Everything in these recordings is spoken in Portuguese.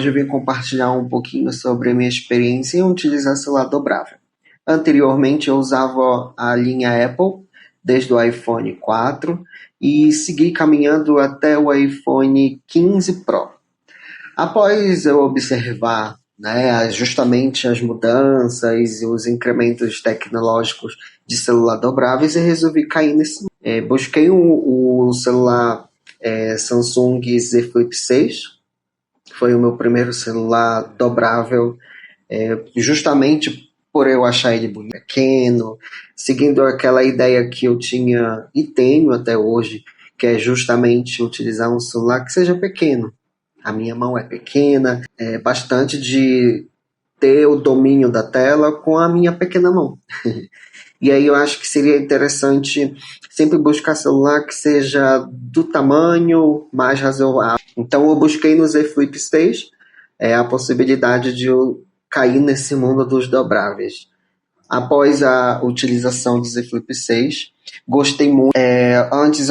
hoje vim compartilhar um pouquinho sobre a minha experiência em utilizar celular dobrável. Anteriormente eu usava a linha Apple, desde o iPhone 4, e segui caminhando até o iPhone 15 Pro. Após eu observar, né, justamente as mudanças e os incrementos tecnológicos de celular dobráveis, eu resolvi cair nesse. Busquei o celular Samsung Z Flip 6, foi o meu primeiro celular dobrável, justamente por eu achar ele bonito, pequeno, seguindo aquela ideia que eu tinha e tenho até hoje, que é justamente utilizar um celular que seja pequeno. A minha mão é pequena, é bastante de ter o domínio da tela com a minha pequena mão. E aí eu acho que seria interessante sempre buscar celular que seja do tamanho mais razoável. Então eu busquei no Z Flip 6 a possibilidade de eu cair nesse mundo dos dobráveis. Após a utilização do Z Flip 6, gostei muito.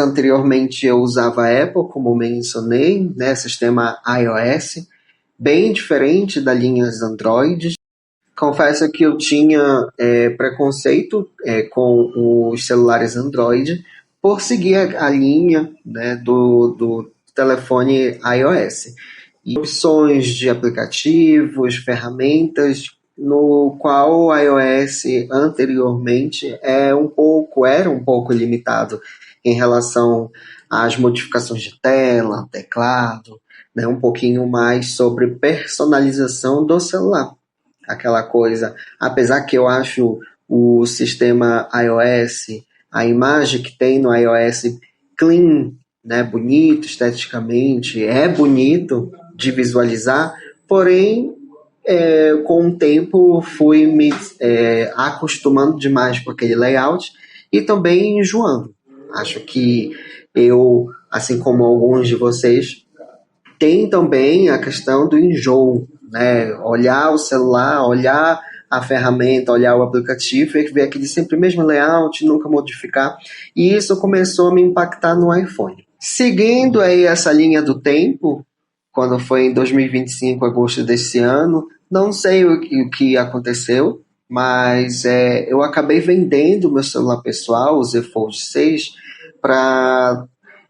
Anteriormente eu usava a Apple, como mencionei, né, sistema iOS, bem diferente da linha Android. Confesso que eu tinha preconceito com os celulares Android por seguir a linha, né, do telefone iOS. E opções de aplicativos, ferramentas, no qual o iOS anteriormente era um pouco limitado em relação às modificações de tela, teclado, né, um pouquinho mais sobre personalização do celular. Aquela coisa, apesar que eu acho o sistema iOS, a imagem que tem no iOS clean, né, bonito esteticamente, é bonito de visualizar, porém com o tempo fui me acostumando demais com aquele layout e também enjoando. Acho que eu, assim como alguns de vocês, tem também a questão do enjoo, né? Olhar o celular, olhar a ferramenta, olhar o aplicativo e ver aquele sempre mesmo layout, nunca modificar. E isso começou a me impactar no iPhone. Seguindo aí essa linha do tempo, quando foi em 2025, agosto desse ano, não sei o que aconteceu, mas eu acabei vendendo meu celular pessoal, o Z Fold 6, para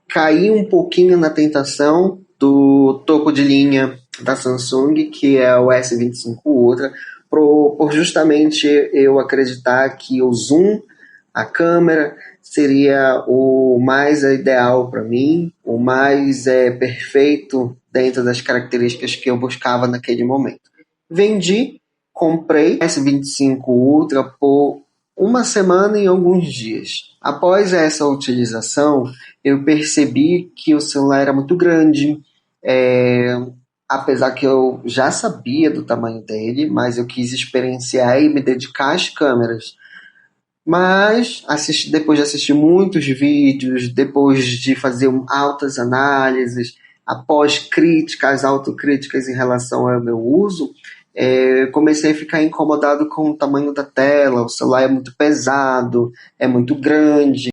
cair um pouquinho na tentação do topo de linha da Samsung, que é o S25 Ultra, por justamente eu acreditar que o zoom, a câmera, seria o mais ideal para mim, o mais perfeito dentro das características que eu buscava naquele momento. Vendi, comprei o S25 Ultra por uma semana e alguns dias. Após essa utilização, eu percebi que o celular era muito grande, apesar que eu já sabia do tamanho dele, mas eu quis experienciar e me dedicar às câmeras. Mas depois de assistir muitos vídeos, depois de fazer altas análises, após críticas, autocríticas em relação ao meu uso, comecei a ficar incomodado com o tamanho da tela. O celular é muito pesado, é muito grande,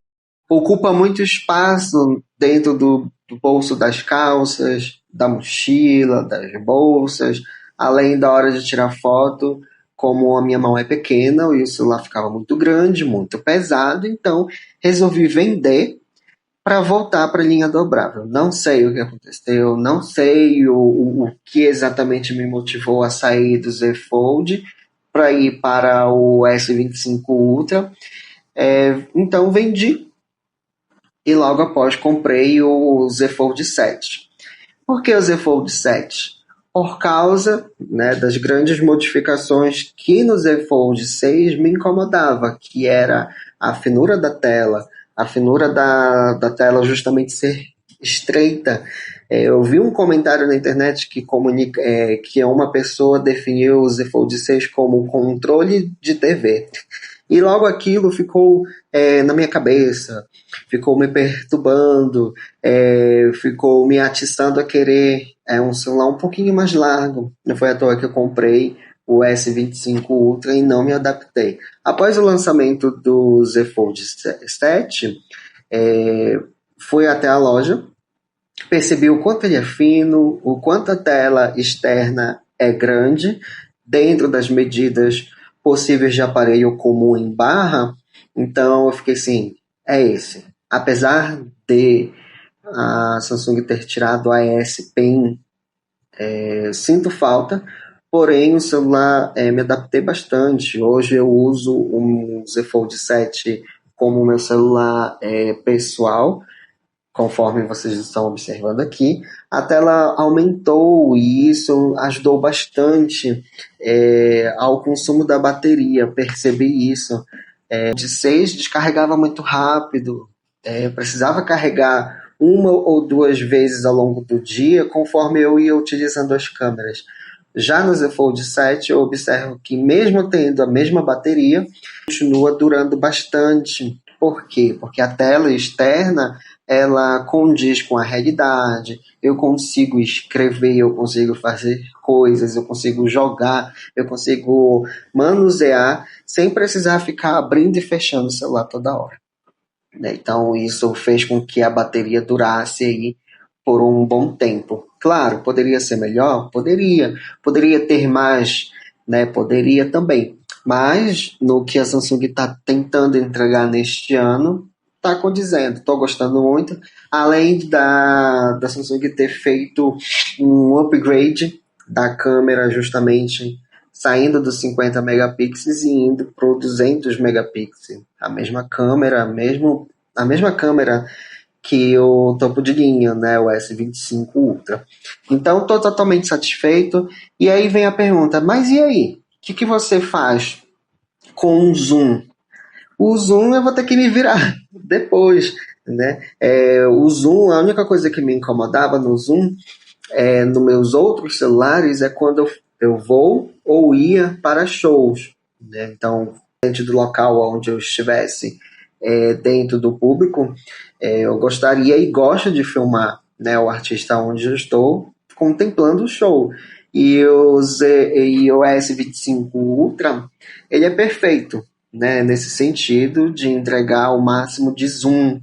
ocupa muito espaço dentro do bolso das calças, da mochila, das bolsas, além da hora de tirar foto. Como a minha mão é pequena e o celular ficava muito grande, muito pesado, então resolvi vender para voltar para a linha dobrável. Não sei o que aconteceu, não sei o que exatamente me motivou a sair do Z Fold para ir para o S25 Ultra. Então vendi e logo após comprei o Z Fold 7. Por que o Z Fold 7? Por causa, né, das grandes modificações que no Z Fold 6 me incomodava, que era a finura da tela, a finura da tela justamente ser estreita. Eu vi um comentário na internet que uma pessoa definiu o Z Fold 6 como controle de TV. E logo aquilo ficou na minha cabeça, ficou me perturbando, ficou me atiçando a querer um celular um pouquinho mais largo. Não foi à toa que eu comprei o S25 Ultra e não me adaptei. Após o lançamento do Z Fold 7, fui até a loja, percebi o quanto ele é fino, o quanto a tela externa é grande, dentro das medidas possíveis de aparelho comum em barra. Então eu fiquei assim, é esse. Apesar de a Samsung ter tirado a S Pen, sinto falta, porém o celular me adaptei bastante. Hoje eu uso um Z Fold 7 como meu celular pessoal, conforme vocês estão observando aqui. A tela aumentou e isso ajudou bastante ao consumo da bateria, percebi isso. De 6 descarregava muito rápido, precisava carregar uma ou duas vezes ao longo do dia, conforme eu ia utilizando as câmeras. Já no Z Fold 7, eu observo que mesmo tendo a mesma bateria, continua durando bastante. Por quê? Porque a tela externa ela condiz com a realidade, eu consigo escrever, eu consigo fazer coisas, eu consigo jogar, eu consigo manusear sem precisar ficar abrindo e fechando o celular toda hora. Então isso fez com que a bateria durasse aí por um bom tempo. Claro, poderia ser melhor? Poderia. Poderia ter mais, né? Poderia também. Mas no que a Samsung está tentando entregar neste ano, está condizendo. Estou gostando muito. Além da Samsung ter feito um upgrade da câmera, justamente saindo dos 50 megapixels e indo para o 200 megapixels. A mesma câmera, a mesma câmera que o topo de linha, né, o S25 Ultra. Então, estou totalmente satisfeito. E aí vem a pergunta, mas e aí? O que você faz com o zoom? O zoom eu vou ter que me virar depois, né? O zoom, a única coisa que me incomodava no zoom, nos meus outros celulares, é quando eu vou ou ia para shows, né? Então, dentro do local onde eu estivesse, dentro do público, eu gostaria e gosto de filmar, né, o artista onde eu estou contemplando o show. E o S25 Ultra, ele é perfeito, né, nesse sentido de entregar o máximo de zoom.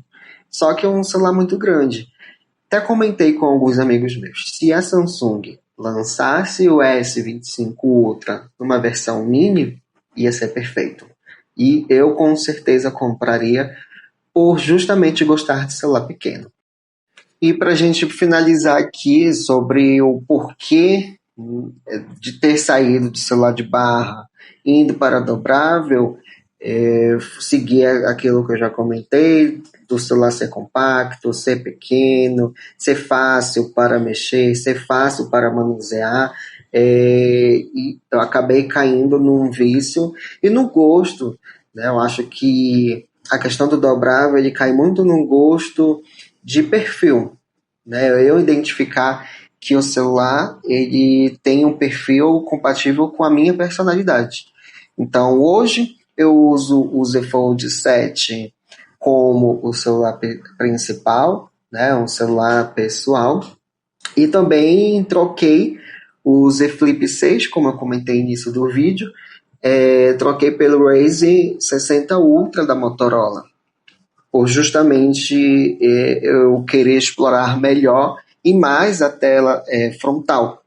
Só que é um celular muito grande. Até comentei com alguns amigos meus, se a Samsung lançasse o S25 Ultra numa versão mini, ia ser perfeito. E eu com certeza compraria por justamente gostar de celular pequeno. E para a gente finalizar aqui sobre o porquê de ter saído de celular de barra, indo para dobrável, seguir aquilo que eu já comentei, do celular ser compacto, ser pequeno, ser fácil para mexer, ser fácil para manusear. E eu acabei caindo num vício e no gosto, né? Eu acho que a questão do dobrável ele cai muito no gosto de perfil, né? Eu identificar que o celular ele tem um perfil compatível com a minha personalidade. Então hoje eu uso o Z Fold 7 como o celular principal, né? Um celular pessoal, e também troquei o Z Flip 6, como eu comentei no início do vídeo, troquei pelo Razr 60 Ultra da Motorola, por justamente eu querer explorar melhor e mais a tela frontal.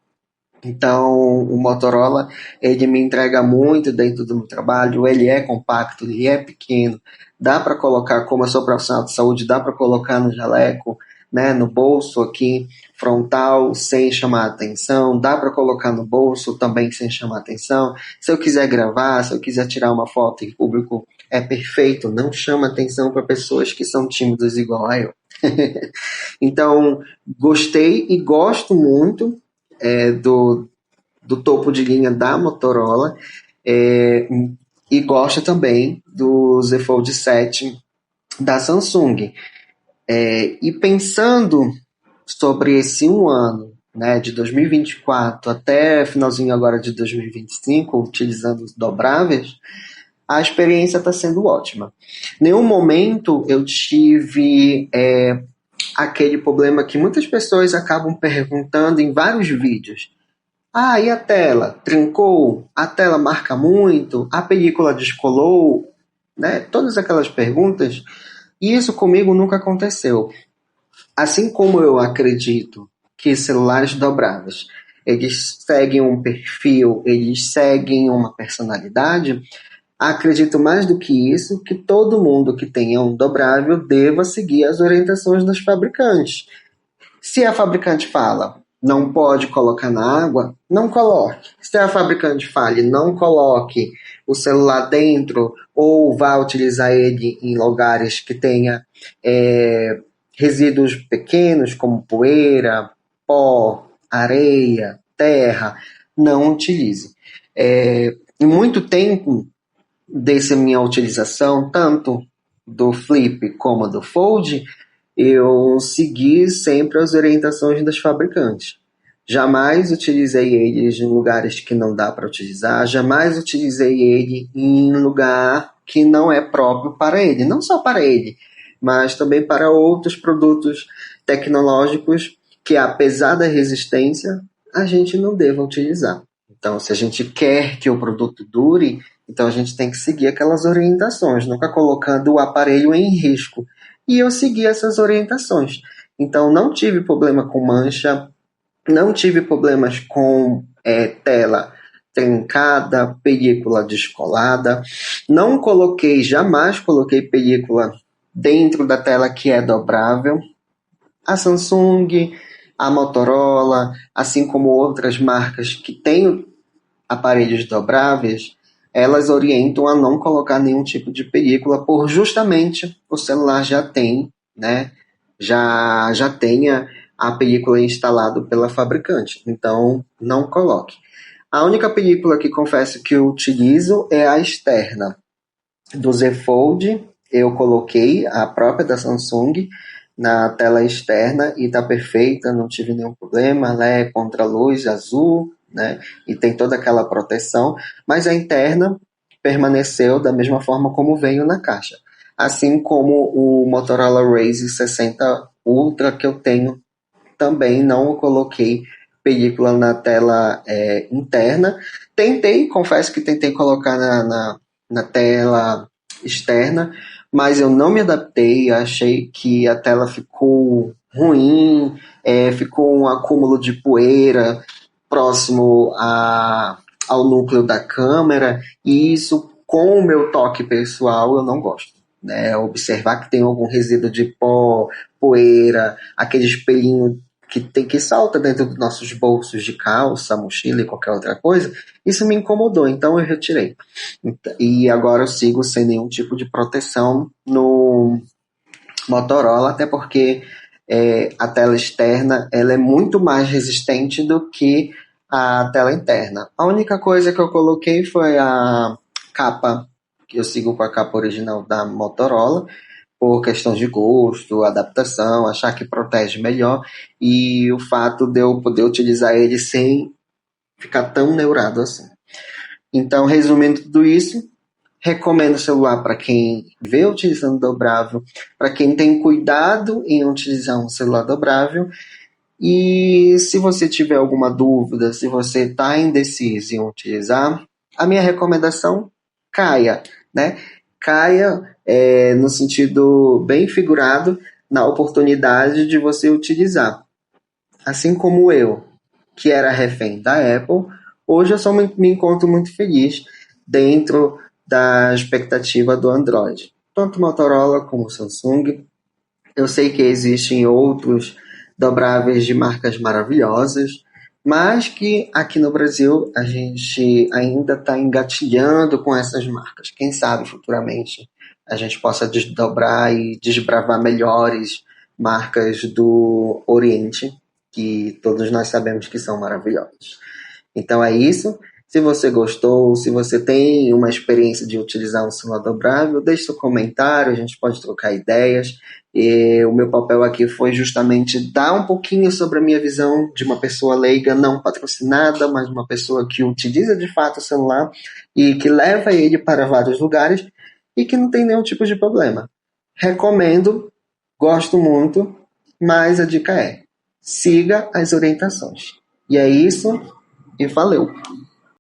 Então, o Motorola, ele me entrega muito dentro do meu trabalho, ele é compacto, ele é pequeno, dá para colocar, como eu sou profissional de saúde, dá para colocar no jaleco, né, no bolso aqui, frontal, sem chamar atenção, dá para colocar no bolso também sem chamar atenção. Se eu quiser gravar, se eu quiser tirar uma foto em público, é perfeito, não chama atenção para pessoas que são tímidas igual a eu. Então, gostei e gosto muito do topo de linha da Motorola, e gosto também do Z Fold 7 da Samsung. E pensando sobre esse um ano, né, de 2024 até finalzinho agora de 2025, utilizando os dobráveis, a experiência está sendo ótima. Nenhum momento eu tive aquele problema que muitas pessoas acabam perguntando em vários vídeos. Ah, e a tela? Trincou? A tela marca muito? A película descolou? Né? Todas aquelas perguntas. E isso comigo nunca aconteceu. Assim como eu acredito que celulares dobráveis, eles seguem um perfil, eles seguem uma personalidade, acredito mais do que isso que todo mundo que tenha um dobrável deva seguir as orientações dos fabricantes. Se a fabricante fala, não pode colocar na água, não coloque. Se a fabricante fale, não coloque o celular dentro ou vá utilizar ele em lugares que tenha resíduos pequenos, como poeira, pó, areia, terra, não utilize. Em muito tempo dessa minha utilização, tanto do Flip como do Fold, eu segui sempre as orientações dos fabricantes. Jamais utilizei eles em lugares que não dá para utilizar, jamais utilizei ele em lugar que não é próprio para ele, não só para ele, mas também para outros produtos tecnológicos que, apesar da resistência, a gente não deva utilizar. Então, se a gente quer que o produto dure, então a gente tem que seguir aquelas orientações, nunca colocando o aparelho em risco. E eu segui essas orientações. Então, não tive problema com mancha, não tive problemas com tela trincada, película descolada. Não coloquei, jamais coloquei película dentro da tela que é dobrável. A Samsung, a Motorola, assim como outras marcas que têm aparelhos dobráveis, elas orientam a não colocar nenhum tipo de película, por justamente o celular já tem, né? Já tenha a película instalada pela fabricante. Então, não coloque. A única película que confesso que eu utilizo é a externa. Do Z Fold, eu coloquei a própria da Samsung na tela externa e está perfeita, não tive nenhum problema. Ela é contra luz azul, né? E tem toda aquela proteção, mas a interna permaneceu da mesma forma como veio na caixa. Assim como o Motorola Razr 60 Ultra que eu tenho, também não coloquei película na tela interna. Confesso que tentei colocar na tela externa, mas eu não me adaptei, achei que a tela ficou ruim, ficou um acúmulo de poeira próximo ao núcleo da câmera, e isso, com o meu toque pessoal, eu não gosto. Né? Observar que tem algum resíduo de pó, poeira, aquele espelhinho que salta dentro dos nossos bolsos de calça, mochila e qualquer outra coisa, isso me incomodou, então eu retirei. E agora eu sigo sem nenhum tipo de proteção no Motorola, até porque a tela externa ela é muito mais resistente do que a tela interna. A única coisa que eu coloquei foi a capa, que eu sigo com a capa original da Motorola, por questão de gosto, adaptação, achar que protege melhor, e o fato de eu poder utilizar ele sem ficar tão neurado assim. Então, resumindo tudo isso, recomendo o celular para quem vê utilizando dobrável, para quem tem cuidado em utilizar um celular dobrável. E se você tiver alguma dúvida, se você está indeciso em utilizar, a minha recomendação, caia, né? Caia no sentido bem figurado, na oportunidade de você utilizar. Assim como eu, que era refém da Apple, hoje eu só me encontro muito feliz dentro da expectativa do Android. Tanto Motorola como Samsung. Eu sei que existem outros dobráveis de marcas maravilhosas, mas que aqui no Brasil a gente ainda está engatilhando com essas marcas. Quem sabe futuramente a gente possa desdobrar e desbravar melhores marcas do Oriente, que todos nós sabemos que são maravilhosas. Então é isso. Se você gostou, se você tem uma experiência de utilizar um celular dobrável, deixe seu comentário, a gente pode trocar ideias. E o meu papel aqui foi justamente dar um pouquinho sobre a minha visão de uma pessoa leiga, não patrocinada, mas uma pessoa que utiliza de fato o celular e que leva ele para vários lugares e que não tem nenhum tipo de problema. Recomendo, gosto muito, mas a dica é: siga as orientações. E é isso, e valeu!